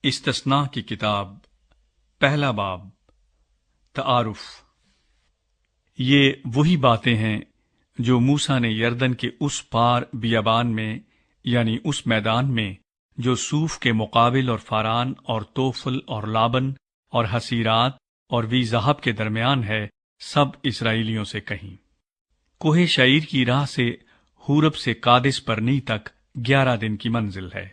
استثناء کی کتاب پہلا باب تعارف۔ یہ وہی باتیں ہیں جو موسیٰ نے یردن کے اس پار بیابان میں یعنی اس میدان میں جو صوف کے مقابل اور فاران اور توفل اور لابن اور حسیرات اور وی ذہب کے درمیان ہے سب اسرائیلیوں سے کہیں۔ کوہ شعیر کی راہ سے حورب سے قادس برنی تک 11 دن کی منزل ہے،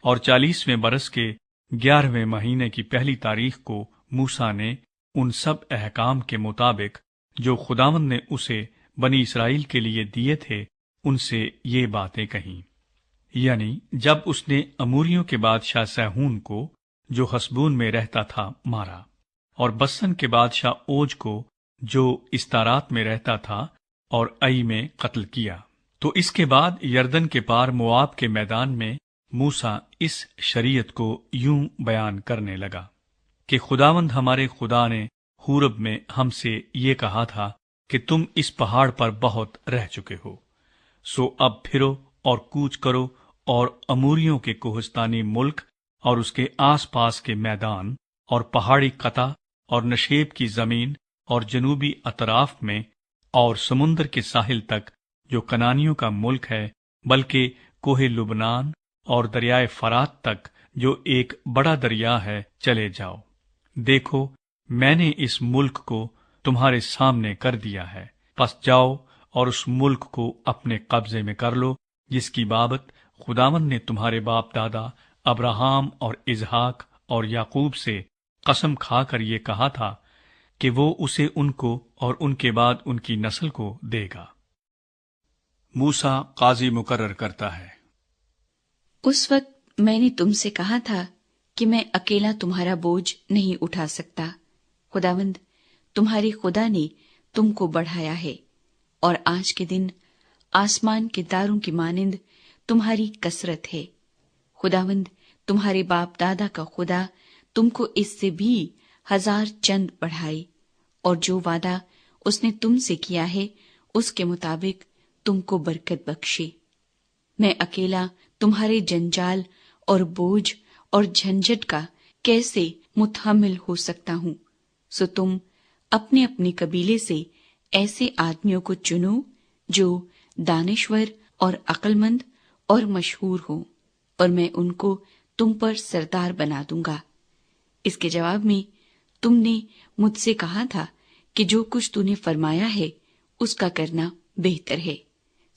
اور 40ویں برس کے 11ویں مہینے کی پہلی تاریخ کو موسیٰ نے ان سب احکام کے مطابق جو خداوند نے اسے بنی اسرائیل کے لیے دیے تھے ان سے یہ باتیں کہیں۔ یعنی جب اس نے اموریوں کے بادشاہ سیہون کو جو حسبون میں رہتا تھا مارا، اور بسن کے بادشاہ اوج کو جو استارات میں رہتا تھا اور ای میں قتل کیا، تو اس کے بعد یردن کے پار مواب کے میدان میں موسیٰ اس شریعت کو یوں بیان کرنے لگا کہ خداوند ہمارے خدا نے حورب میں ہم سے یہ کہا تھا کہ تم اس پہاڑ پر بہت رہ چکے ہو، سو اب پھرو اور کوچ کرو اور اموریوں کے کوہستانی ملک اور اس کے آس پاس کے میدان اور پہاڑی قطع اور نشیب کی زمین اور جنوبی اطراف میں اور سمندر کے ساحل تک جو کنانیوں کا ملک ہے، بلکہ کوہ لبنان اور دریائے فرات تک جو ایک بڑا دریا ہے چلے جاؤ۔ دیکھو میں نے اس ملک کو تمہارے سامنے کر دیا ہے، پس جاؤ اور اس ملک کو اپنے قبضے میں کر لو جس کی بابت خداوند نے تمہارے باپ دادا ابراہام اور اسحاق اور یعقوب سے قسم کھا کر یہ کہا تھا کہ وہ اسے ان کو اور ان کے بعد ان کی نسل کو دے گا۔ موسیٰ قاضی مقرر کرتا ہے۔ اس وقت میں نے تم سے کہا تھا کہ میں اکیلا تمہارا بوجھ نہیں اٹھا سکتا۔ خداوند تمہارے خدا نے تم کو بڑھایا ہے، اور آج کے دن آسمان کے تاروں کی مانند تمہاری کثرت ہے۔ خداوند تمہارے باپ دادا کا خدا تم کو اس سے بھی 1000 چند بڑھائے، اور جو وعدہ اس نے تم سے کیا ہے اس کے مطابق تم کو برکت بخشے۔ میں اکیلا تمہارے جنجال اور بوجھ اور جھنجھٹ کا کیسے متحمل ہو سکتا ہوں؟ سو تم اپنے اپنے قبیلے سے ایسے آدمیوں کو چنو جو دانشور اور عقل مند اور مشہور ہوں، اور میں ان کو تم پر سردار بنا دوں گا۔ اس کے جواب میں تم نے مجھ سے کہا تھا کہ جو کچھ تو نے فرمایا ہے اس کا کرنا بہتر ہے،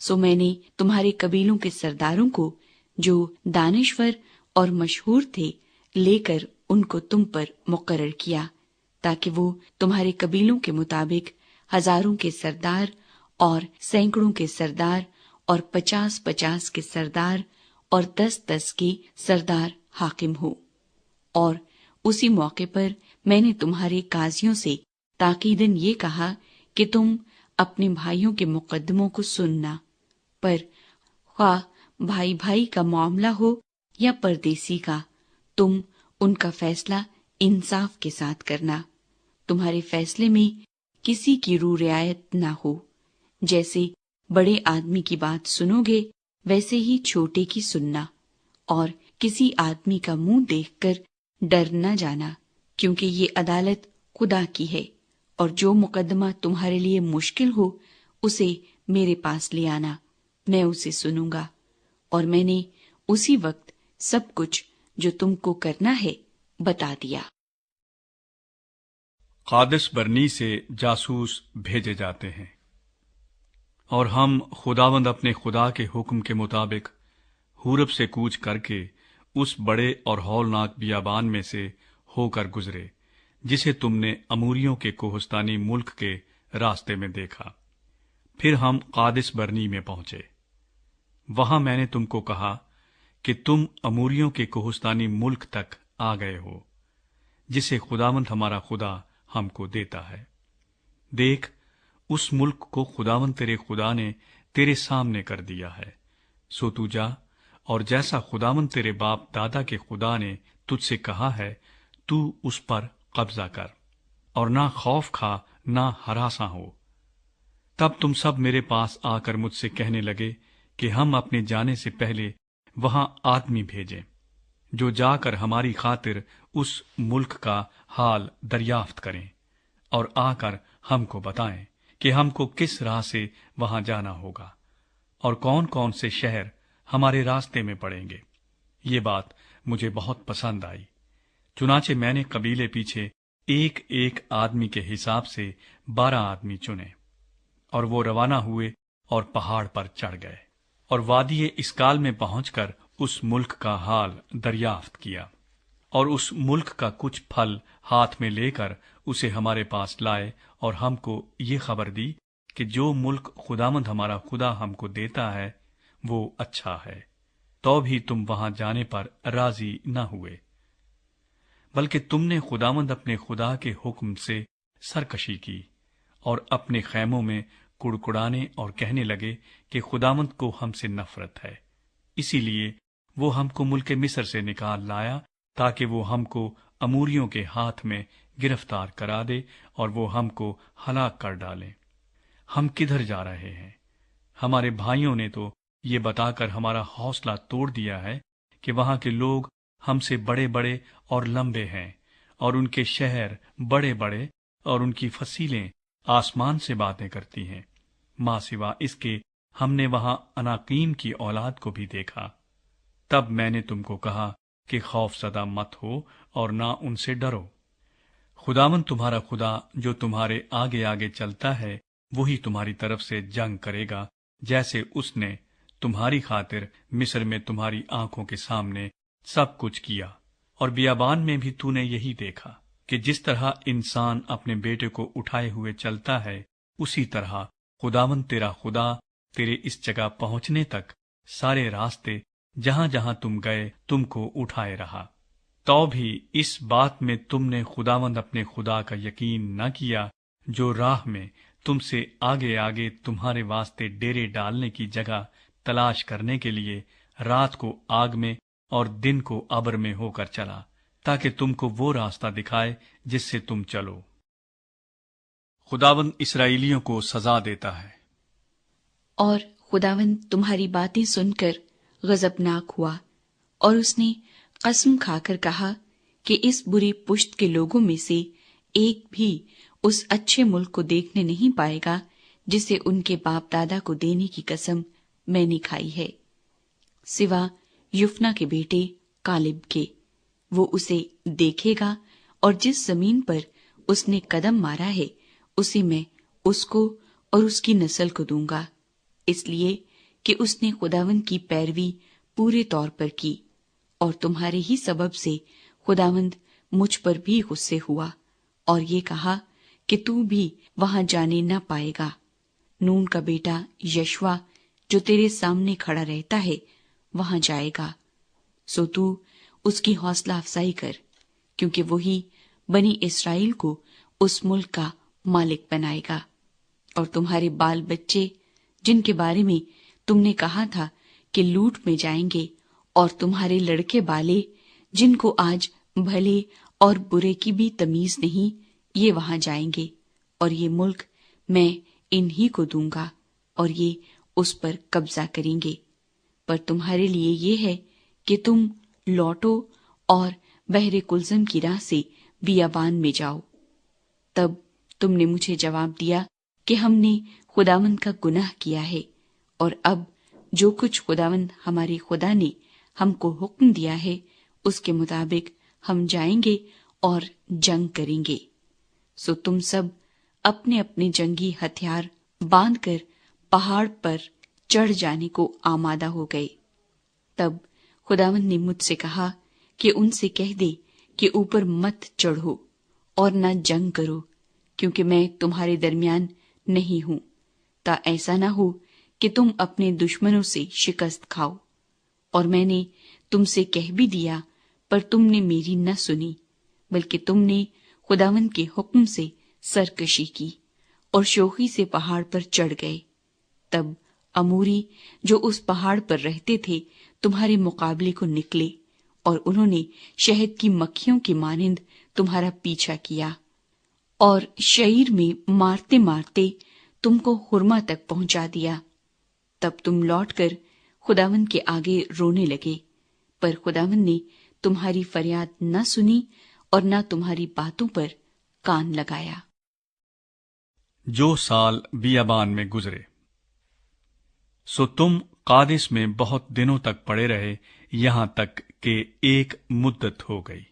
سو میں نے تمہارے قبیلوں کے سرداروں کو جو دانشور اور مشہور تھے لے کر ان کو تم پر مقرر کیا، تاکہ وہ تمہارے قبیلوں کے مطابق 1000 کے سردار اور سینکڑوں کے سردار اور 50 کے سردار اور 10 کے سردار حاکم ہو۔ اور اسی موقع پر میں نے تمہارے قاضیوں سے تاکیداً یہ کہا کہ تم اپنے بھائیوں کے مقدموں کو سننا، پر خواہ بھائی بھائی کا معاملہ ہو یا پردیسی کا، تم ان کا فیصلہ انصاف کے ساتھ کرنا۔ تمہارے فیصلے میں کسی کی رو رعایت نہ ہو، جیسے بڑے آدمی کی بات سنو گے ویسے ہی چھوٹے کی سننا، اور کسی آدمی کا منہ دیکھ کر ڈر نہ جانا، کیونکہ یہ عدالت خدا کی ہے، اور جو مقدمہ تمہارے لیے مشکل ہو اسے میرے پاس لے آنا، میں اسے سنوں گا۔ اور میں نے اسی وقت سب کچھ جو تم کو کرنا ہے بتا دیا۔ قادس برنی سے جاسوس بھیجے جاتے ہیں، اور ہم خداوند اپنے خدا کے حکم کے مطابق حورب سے کوچ کر کے اس بڑے اور ہولناک بیابان میں سے ہو کر گزرے جسے تم نے اموریوں کے کوہستانی ملک کے راستے میں دیکھا۔ پھر ہم قادس برنی میں پہنچے۔ وہاں میں نے تم کو کہا کہ تم اموریوں کے کوہستانی ملک تک آ گئے ہو جسے خداوند ہمارا خدا ہم کو دیتا ہے۔ دیکھ اس ملک کو خداوند تیرے خدا نے تیرے سامنے کر دیا ہے، سو تو جا اور جیسا خداوند تیرے باپ دادا کے خدا نے تجھ سے کہا ہے تو اس پر قبضہ کر، اور نہ خوف کھا نہ ہراساں ہو۔ تب تم سب میرے پاس آ کر مجھ سے کہنے لگے کہ ہم اپنے جانے سے پہلے وہاں آدمی بھیجیں۔ جو جا کر ہماری خاطر اس ملک کا حال دریافت کریں اور آ کر ہم کو بتائیں کہ ہم کو کس راہ سے وہاں جانا ہوگا اور کون کون سے شہر ہمارے راستے میں پڑیں گے۔ یہ بات مجھے بہت پسند آئی۔ چنانچہ میں نے قبیلے پیچھے ایک ایک آدمی کے حساب سے 12 آدمی چنے، اور وہ روانہ ہوئے اور پہاڑ پر چڑھ گئے اور وادی اسکال میں پہنچ کر اس ملک کا حال دریافت کیا، اور اس ملک کا کچھ پھل ہاتھ میں لے کر اسے ہمارے پاس لائے اور ہم کو یہ خبر دی کہ جو ملک خداوند ہمارا خدا ہم کو دیتا ہے وہ اچھا ہے، تو بھی تم وہاں جانے پر راضی نہ ہوئے، بلکہ تم نے خداوند اپنے خدا کے حکم سے سرکشی کی اور اپنے خیموں میں کڑکڑانے اور کہنے لگے کہ خداوند کو ہم سے نفرت ہے، اسی لیے وہ ہم کو ملک مصر سے نکال لایا تاکہ وہ ہم کو اموریوں کے ہاتھ میں گرفتار کرا دے اور وہ ہم کو ہلاک کر ڈالیں۔ ہم کدھر جا رہے ہیں؟ ہمارے بھائیوں نے تو یہ بتا کر ہمارا حوصلہ توڑ دیا ہے کہ وہاں کے لوگ ہم سے بڑے بڑے اور لمبے ہیں، اور ان کے شہر بڑے بڑے، اور ان کی فصیلیں آسمان سے باتیں کرتی ہیں۔ ماں سوا اس کے ہم نے وہاں عناقیم کی اولاد کو بھی دیکھا۔ تب میں نے تم کو کہا کہ خوف زدہ مت ہو اور نہ ان سے ڈرو۔ خداوند تمہارا خدا جو تمہارے آگے آگے چلتا ہے وہی تمہاری طرف سے جنگ کرے گا، جیسے اس نے تمہاری خاطر مصر میں تمہاری آنکھوں کے سامنے سب کچھ کیا۔ اور بیابان میں بھی تو نے یہی دیکھا کہ جس طرح انسان اپنے بیٹے کو اٹھائے ہوئے چلتا ہے، اسی طرح خداوند تیرا خدا تیرے اس جگہ پہنچنے تک سارے راستے جہاں جہاں تم گئے تم کو اٹھائے رہا۔ تو بھی اس بات میں تم نے خداوند اپنے خدا کا یقین نہ کیا، جو راہ میں تم سے آگے آگے تمہارے واسطے ڈیرے ڈالنے کی جگہ تلاش کرنے کے لیے رات کو آگ میں اور دن کو ابر میں ہو کر چلا، تاکہ تم کو وہ راستہ دکھائے جس سے تم چلو۔ خداوند اسرائیلیوں کو سزا دیتا ہے۔ اور خداوند تمہاری باتیں سن کر غضبناک ہوا، اور اس نے قسم کھا کر کہا کہ اس بری پشت کے لوگوں میں سے ایک بھی اس اچھے ملک کو دیکھنے نہیں پائے گا جسے ان کے باپ دادا کو دینے کی قسم میں نے کھائی ہے، سوا یفنا کے بیٹے کالب کے۔ وہ اسے دیکھے گا، اور جس زمین پر اس نے قدم مارا ہے اسے میں اس کو اور اس کی نسل کو دوں گا، اس لیے کہ اس نے خداوند کی پیروی پورے طور پر کی، اور تمہارے ہی سبب سے خداوند مجھ پر بھی غصے ہوا اور یہ کہا کہ تو بھی وہاں جانے نہ پائے گا۔ نون کا بیٹا یشوا جو تیرے سامنے کھڑا رہتا ہے وہاں جائے گا، سو تو اس کی حوصلہ افزائی کر، کیونکہ وہی بنی اسرائیل کو اس ملک کا مالک بنائے گا۔ اور تمہارے بال بچے جن کے بارے میں تم نے کہا تھا کہ لوٹ میں جائیں گے، اور تمہارے لڑکے بالے جن کو آج بھلے اور برے کی بھی تمیز نہیں، یہ وہاں جائیں گے، اور یہ ملک میں انہی کو دوں گا اور یہ اس پر قبضہ کریں گے۔ پر تمہارے لیے یہ ہے کہ تم لوٹو اور بحر کلزم کی راہ سے بیابان میں جاؤ۔ تب تم نے مجھے جواب دیا کہ ہم نے خداوند کا گناہ کیا ہے، اور اب جو کچھ خداوند ہمارے خدا نے ہم کو حکم دیا ہے اس کے مطابق ہم جائیں گے اور جنگ کریں گے۔ سو تم سب اپنے اپنے جنگی ہتھیار باندھ کر پہاڑ پر چڑھ جانے کو آمادہ ہو گئے۔ تب خداوند نے مجھ سے کہا کہ ان سے کہہ دے کہ اوپر مت چڑھو اور نہ جنگ کرو، کیونکہ میں تمہارے درمیان نہیں ہوں، تا ایسا نہ ہو کہ تم اپنے دشمنوں سے شکست کھاؤ۔ اور میں نے تم سے کہہ بھی دیا، پر تم نے میری نہ سنی، بلکہ تم نے خداوند کے حکم سے سرکشی کی اور شوخی سے پہاڑ پر چڑھ گئے۔ تب اموری جو اس پہاڑ پر رہتے تھے تمہارے مقابلے کو نکلے، اور انہوں نے شہد کی مکھیوں کی مانند تمہارا پیچھا کیا، اور شعیر میں مارتے مارتے تم کو خرما تک پہنچا دیا۔ تب تم لوٹ کر خداوند کے آگے رونے لگے، پر خداوند نے تمہاری فریاد نہ سنی اور نہ تمہاری باتوں پر کان لگایا۔ جو سال بیابان میں گزرے، سو تم قادس میں بہت دنوں تک پڑے رہے، یہاں تک کہ ایک مدت ہو گئی۔